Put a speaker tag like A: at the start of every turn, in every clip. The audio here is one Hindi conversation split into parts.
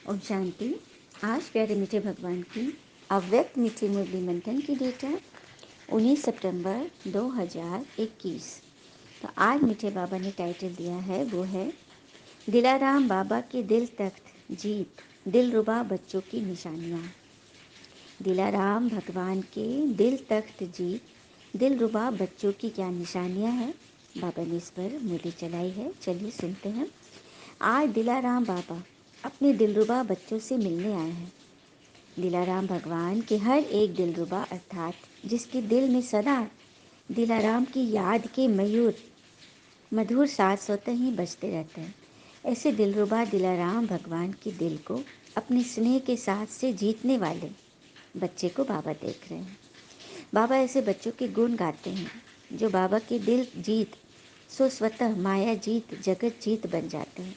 A: ओम शांति। आज प्यारे मीठे भगवान की अव्यक्त मीठी मुरली मंथन की डेट है 19 सितंबर 2021। तो आज मीठे बाबा ने टाइटल दिया है, वो है दिलाराम बाबा के दिल तख्त जीत, दिलरुबा बच्चों की निशानियाँ। दिलाराम भगवान के दिल तख्त जीत, दिलरुबा बच्चों की क्या निशानियाँ हैं, बाबा ने इस पर मुरली चलाई है। चलिए सुनते हैं। आज दिलाराम बाबा अपने दिलरुबा बच्चों से मिलने आए हैं। दिलाराम भगवान के हर एक दिलरुबा अर्थात जिसके दिल में सदा दिलाराम की याद के मयूर मधुर साथ स्वतः ही बजते रहते हैं, ऐसे दिलरुबा दिलाराम भगवान के दिल को अपने स्नेह के साथ से जीतने वाले बच्चे को बाबा देख रहे हैं। बाबा ऐसे बच्चों के गुण गाते हैं जो बाबा के दिल जीत सो स्वतः माया जीत जगत जीत बन जाते हैं।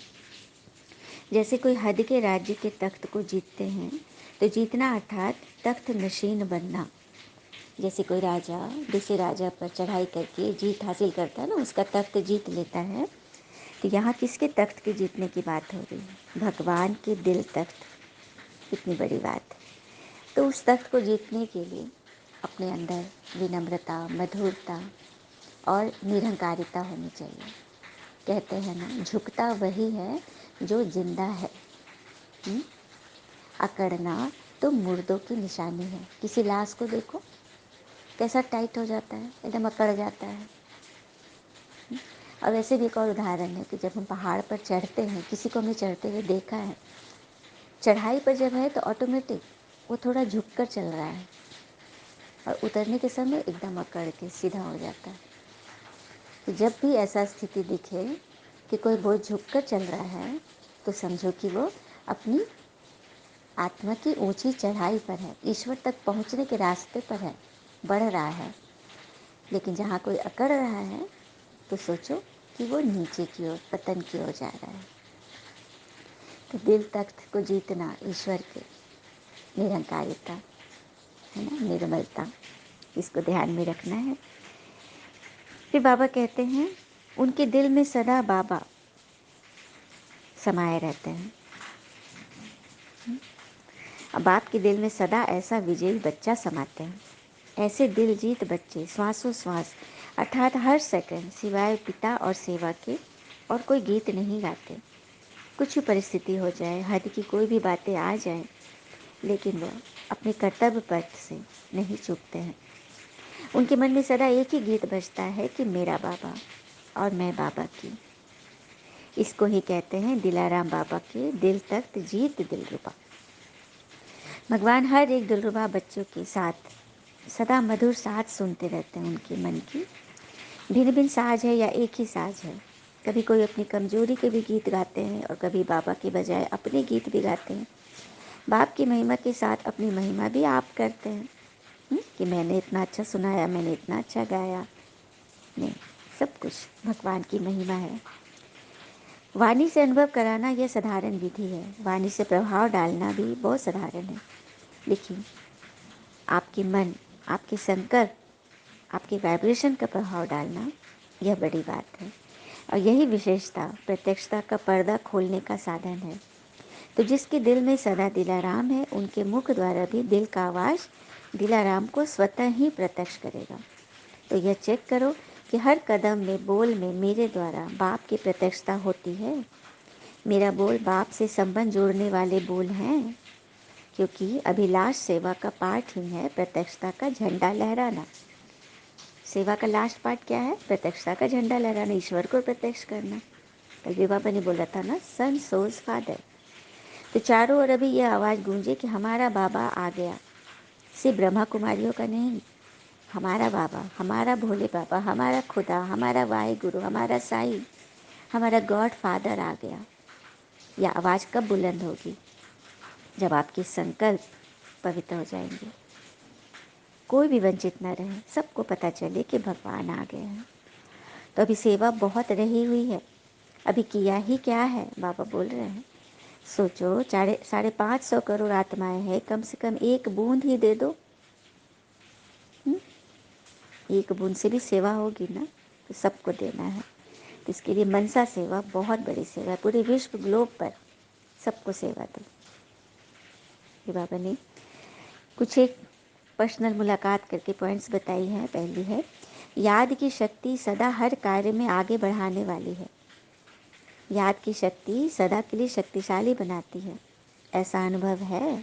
A: जैसे कोई हद के राज्य के तख्त को जीतते हैं, तो जीतना अर्थात तख्त नशीन बनना। जैसे कोई राजा दूसरे राजा पर चढ़ाई करके जीत हासिल करता है ना, उसका तख्त जीत लेता है। तो यहाँ किसके तख्त के जीतने की बात हो रही है? भगवान के दिल तख्त। कितनी बड़ी बात है। तो उस तख्त को जीतने के लिए अपने अंदर विनम्रता, मधुरता और निरंकारिता होनी चाहिए। कहते हैं ना, झुकता वही है जो जिंदा है। अकड़ना तो मुर्दों की निशानी है। किसी लाश को देखो कैसा टाइट हो जाता है, एकदम अकड़ जाता है। और वैसे भी एक और उदाहरण है कि जब हम पहाड़ पर चढ़ते हैं, किसी को हमने चढ़ते हुए देखा है, चढ़ाई पर जब है तो ऑटोमेटिक वो थोड़ा झुक कर चल रहा है और उतरने के समय एकदम अकड़ के सीधा हो जाता है। तो जब भी ऐसा स्थिति दिखे कि कोई बहुत झुक कर चल रहा है, तो समझो कि वो अपनी आत्मा की ऊंची चढ़ाई पर है, ईश्वर तक पहुंचने के रास्ते पर है, बढ़ रहा है। लेकिन जहाँ कोई अकड़ रहा है तो सोचो कि वो नीचे की ओर, पतन की ओर जा रहा है। तो दिल तख्त को जीतना ईश्वर के निरंकारिता है ना, निर्मलता, इसको ध्यान में रखना है। फिर बाबा कहते हैं उनके दिल में सदा बाबा समाये रहते हैं। अब आपके दिल में सदा ऐसा विजयी बच्चा समाते हैं। ऐसे दिल जीत बच्चे श्वासों श्वास अर्थात हर सेकंड सिवाय पिता और सेवा के और कोई गीत नहीं गाते। कुछ भी परिस्थिति हो जाए, हद की कोई भी बातें आ जाए, लेकिन वह अपने कर्तव्य पथ से नहीं चूकते हैं। उनके मन में सदा एक ही गीत बजता है कि मेरा बाबा और मैं बाबा की। इसको ही कहते हैं दिलाराम बाबा के दिल तख्त जीत दिलरुबा। भगवान हर एक दिलरुबा बच्चों के साथ सदा मधुर साज सुनते रहते हैं। उनके मन की भिन्न भिन्न साज है या एक ही साज है। कभी कोई अपनी कमजोरी के भी गीत गाते हैं और कभी बाबा के बजाय अपने गीत भी गाते हैं। बाप की महिमा के साथ अपनी महिमा भी आप करते हैं कि मैंने इतना अच्छा सुनाया, मैंने इतना अच्छा गाया। नहीं, सब कुछ भगवान की महिमा है। वाणी से अनुभव कराना यह साधारण विधि है, वाणी से प्रभाव डालना भी बहुत साधारण है। देखिए, आपके मन, आपके संकल्प, आपके वाइब्रेशन का प्रभाव डालना यह बड़ी बात है। और यही विशेषता प्रत्यक्षता का पर्दा खोलने का साधन है। तो जिसके दिल में सदा दिलाराम है, उनके मुख द्वारा भी दिल का आवाज़ दिलाराम को स्वतः ही प्रत्यक्ष करेगा। तो यह चेक करो कि हर कदम में, बोल में मेरे द्वारा बाप की प्रत्यक्षता होती है। मेरा बोल बाप से संबंध जोड़ने वाले बोल हैं, क्योंकि अभिलाष सेवा का पाठ ही है प्रत्यक्षता का झंडा लहराना। सेवा का लास्ट पार्ट क्या है? प्रत्यक्षता का झंडा लहराना, ईश्वर को प्रत्यक्ष करना। कल भी बाबा ने बोला था ना, सन सोज फादर। तो चारों ओर अभी यह आवाज़ गूंजे कि हमारा बाबा आ गया। सिर्फ ब्रह्मा कुमारियों का नहीं, हमारा बाबा, हमारा भोले बाबा, हमारा खुदा, हमारा वाहिगुरु, हमारा साईं, हमारा गॉड फादर आ गया। यह आवाज़ कब बुलंद होगी? जब आपके संकल्प पवित्र हो जाएंगे, कोई भी वंचित न रहे, सबको पता चले कि भगवान आ गए हैं। तो अभी सेवा बहुत रही हुई है, अभी किया ही क्या है? बाबा बोल रहे हैं, सोचो 550 करोड़ आत्माएं हैं, कम से कम एक बूंद ही दे दो। एक बूंद से भी सेवा होगी ना, तो सबको देना है। तो इसके लिए मनसा सेवा बहुत बड़ी सेवा है, पूरे विश्व ग्लोब पर सबको सेवा दो। फिर बाबा ने कुछ एक पर्सनल मुलाकात करके पॉइंट्स बताई हैं। पहली है, याद की शक्ति सदा हर कार्य में आगे बढ़ाने वाली है। याद की शक्ति सदा के लिए शक्तिशाली बनाती है, ऐसा अनुभव है।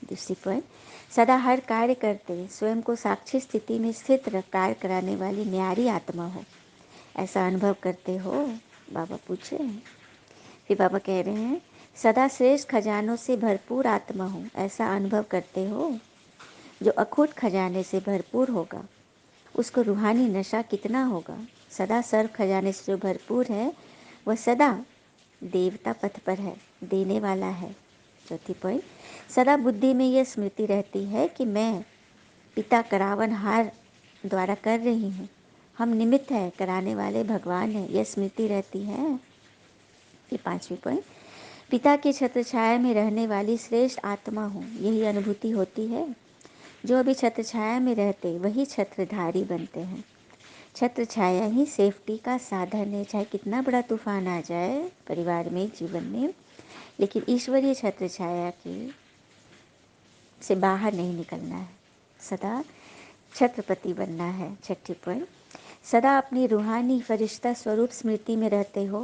A: दूसरी पॉइंट, सदा हर कार्य करते स्वयं को साक्षी स्थिति में स्थित रख कार्य कराने वाली न्यारी आत्मा हो, ऐसा अनुभव करते हो? बाबा पूछ रहे हैं। फिर बाबा कह रहे हैं, सदा श्रेष्ठ खजानों से भरपूर आत्मा हो, ऐसा अनुभव करते हो? जो अखूट खजाने से भरपूर होगा उसको रूहानी नशा कितना होगा। सदा सर्व खजाने से जो भरपूर है वह सदा देवता पथ पर है, देने वाला है। चौथी पॉइंट, सदा बुद्धि में यह स्मृति रहती है कि मैं पिता करावनहार द्वारा कर रही हूँ, हम निमित्त है, कराने वाले भगवान है, यह स्मृति रहती है। फिर पांचवी पॉइंट, पिता की छत्र छाया में रहने वाली श्रेष्ठ आत्मा हूँ, यही अनुभूति होती है। जो अभी छत्र छाया में रहते वही छत्रधारी बनते हैं। छत्र छाया ही सेफ्टी का साधन है, चाहे कितना बड़ा तूफान आ जाए परिवार में, जीवन में, लेकिन ईश्वरीय छत्र छाया की से बाहर नहीं निकलना है, सदा छत्रपति बनना है। छठी पॉइंट, सदा अपनी रूहानी फरिश्ता स्वरूप स्मृति में रहते हो।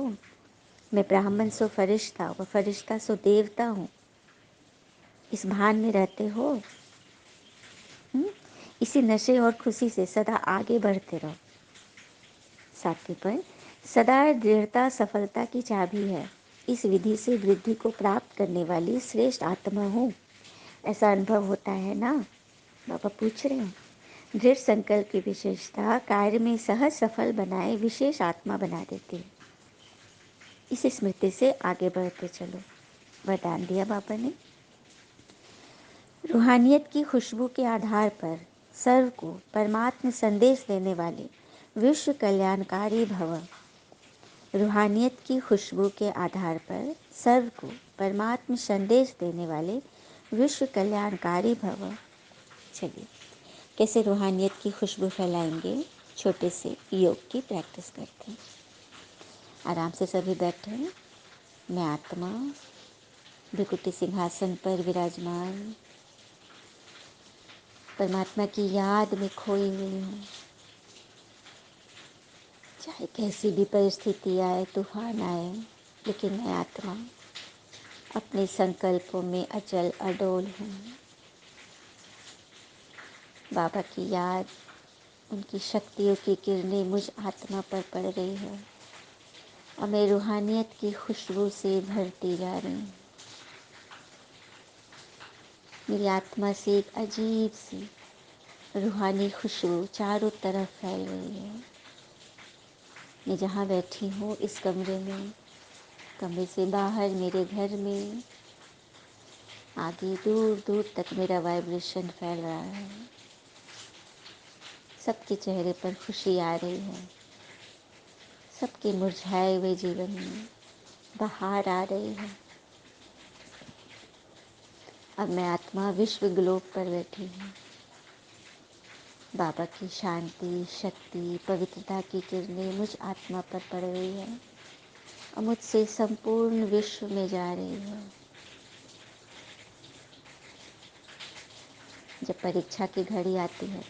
A: मैं ब्राह्मण सो फरिश्ता व फरिश्ता सो देवता हूँ, इस भान में रहते हो। इसी नशे और खुशी से सदा आगे बढ़ते रहो। सातवीं पॉइंट, सदा दृढ़ता सफलता की चाबी है, इस विधि से वृद्धि को प्राप्त करने वाली श्रेष्ठ आत्मा हूँ, ऐसा अनुभव होता है ना। बाबा पूछ रहे हैं, दृढ़ संकल्प की विशेषता कार्य में सहज सफल बनाए विशेष आत्मा बना देती है। इस स्मृति से आगे बढ़ते चलो। वरदान दिया बाबा ने, रूहानियत की खुशबू के आधार पर सर्व को परमात्म संदेश देने वाले विश्व कल्याणकारी भव। रूहानियत की खुशबू के आधार पर सर्व को परमात्म संदेश देने वाले विश्व कल्याणकारी भव। चलिए, कैसे रूहानियत की खुशबू फैलाएंगे, छोटे से योग की प्रैक्टिस करते हैं। आराम से सभी बैठे हैं। मैं आत्मा भृकुटी सिंहासन पर विराजमान परमात्मा की याद में खोई हुई हूँ। चाहे कैसी भी परिस्थिति आए, तूफान आए, लेकिन मैं आत्मा अपने संकल्पों में अचल अडोल हूँ। बाबा की याद, उनकी शक्तियों की किरणें मुझ आत्मा पर पड़ रही है और मैं रूहानियत की खुशबू से भरती जा रही हूँ। मेरी आत्मा से एक अजीब सी रूहानी खुशबू चारों तरफ फैल रही है। मैं जहाँ बैठी हूँ इस कमरे में, कमरे से बाहर मेरे घर में, आगे दूर दूर तक मेरा वाइब्रेशन फैल रहा है। सबके चेहरे पर खुशी आ रही है, सबके मुरझाए हुए जीवन में बहार आ रही है। अब मैं आत्मा विश्व ग्लोब पर बैठी हूँ। बाबा की शांति, शक्ति, पवित्रता की किरणें मुझ आत्मा पर पड़ रही है और मुझसे संपूर्ण विश्व में जा रही है। जब परीक्षा की घड़ी आती है,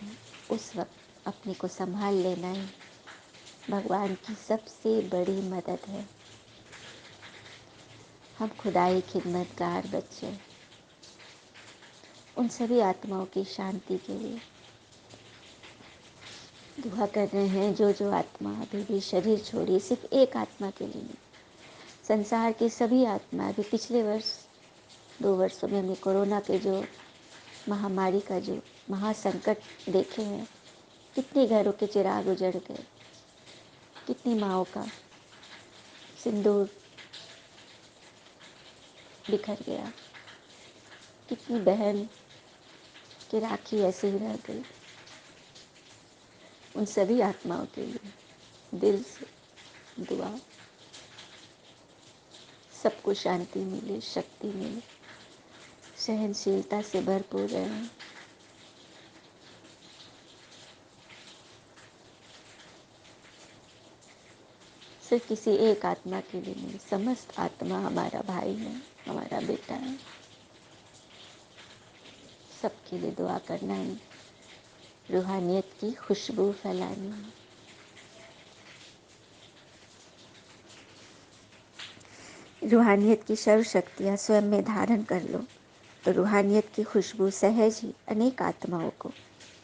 A: उस वक्त अपने को संभाल लेना ही भगवान की सबसे बड़ी मदद है। हम खुदाई खिदमतगार बच्चे उन सभी आत्माओं की शांति के लिए दुआ कर रहे हैं। जो आत्मा अभी भी शरीर छोड़ी, सिर्फ एक आत्मा के लिए नहीं, संसार की सभी आत्मा अभी पिछले वर्ष 2 वर्षों में हमने कोरोना के जो महामारी का जो महासंकट देखे हैं, कितने घरों के चिराग उजड़ गए, कितनी माँओं का सिंदूर बिखर गया, कितनी बहन की राखी ऐसे ही रह गई। उन सभी आत्माओं के लिए दिल से दुआ, सबको शांति मिले, शक्ति मिले, सहनशीलता से भरपूर रहें। सिर्फ किसी एक आत्मा के लिए नहीं, समस्त आत्मा हमारा भाई है, हमारा बेटा है। सबके लिए दुआ करना है, रूहानियत की खुशबू फैलानी है। रूहानियत की सर्वशक्तियाँ स्वयं में धारण कर लो तो रूहानियत की खुशबू सहज ही अनेक आत्माओं को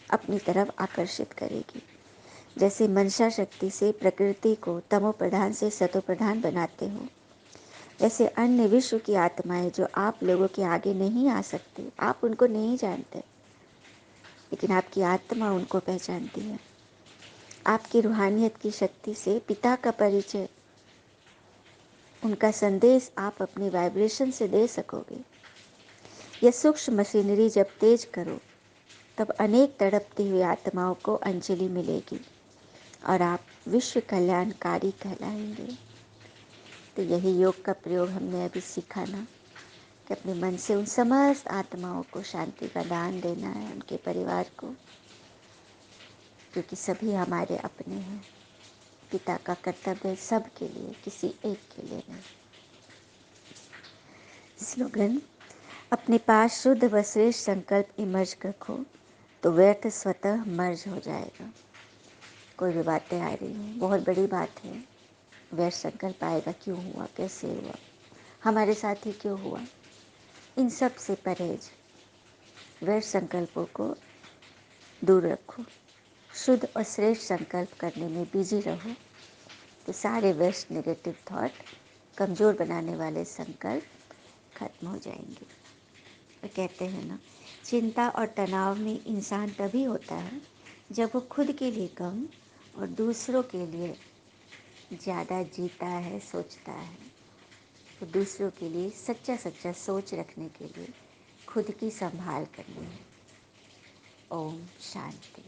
A: अपनी तरफ आकर्षित करेगी। जैसे मंशा शक्ति से प्रकृति को तमो प्रधान से सतो प्रधान बनाते हो, वैसे अन्य विश्व की आत्माएं जो आप लोगों के आगे नहीं आ सकती, आप उनको नहीं जानते, लेकिन आपकी आत्मा उनको पहचानती है। आपकी रूहानियत की शक्ति से पिता का परिचय, उनका संदेश आप अपनी वाइब्रेशन से दे सकोगे। यह सूक्ष्म मशीनरी जब तेज करो तब अनेक तड़पती हुई आत्माओं को अंजलि मिलेगी और आप विश्व कल्याणकारी कहलाएंगे। तो यही योग का प्रयोग हमने अभी सीखा ना, कि अपने मन से उन समस्त आत्माओं को शांति का दान देना है, उनके परिवार को, क्योंकि सभी हमारे अपने हैं। पिता का कर्तव्य सब के लिए, किसी एक के लिए नहीं। स्लोगन: अपने पास शुद्ध व श्रेष्ठ संकल्प इमर्ज रखो तो व्यर्थ स्वतः मर्ज हो जाएगा। कोई भी बातें आ रही हैं, बहुत बड़ी बात है, व्यर्थ संकल्प आएगा, क्यों हुआ, कैसे हुआ, हमारे साथ ही क्यों हुआ, इन सब से परहेज, व्यर्थ संकल्पों को दूर रखो, शुद्ध और श्रेष्ठ संकल्प करने में बिजी रहो, तो सारे व्यर्थ नेगेटिव थॉट, कमज़ोर बनाने वाले संकल्प खत्म हो जाएंगे। तो कहते हैं ना, चिंता और तनाव में इंसान तभी होता है जब वो खुद के लिए कम और दूसरों के लिए ज़्यादा जीता है, सोचता है। तो दूसरों के लिए सच्चा सच्चा सोच रखने के लिए खुद की संभाल करनी है। ओम शांति।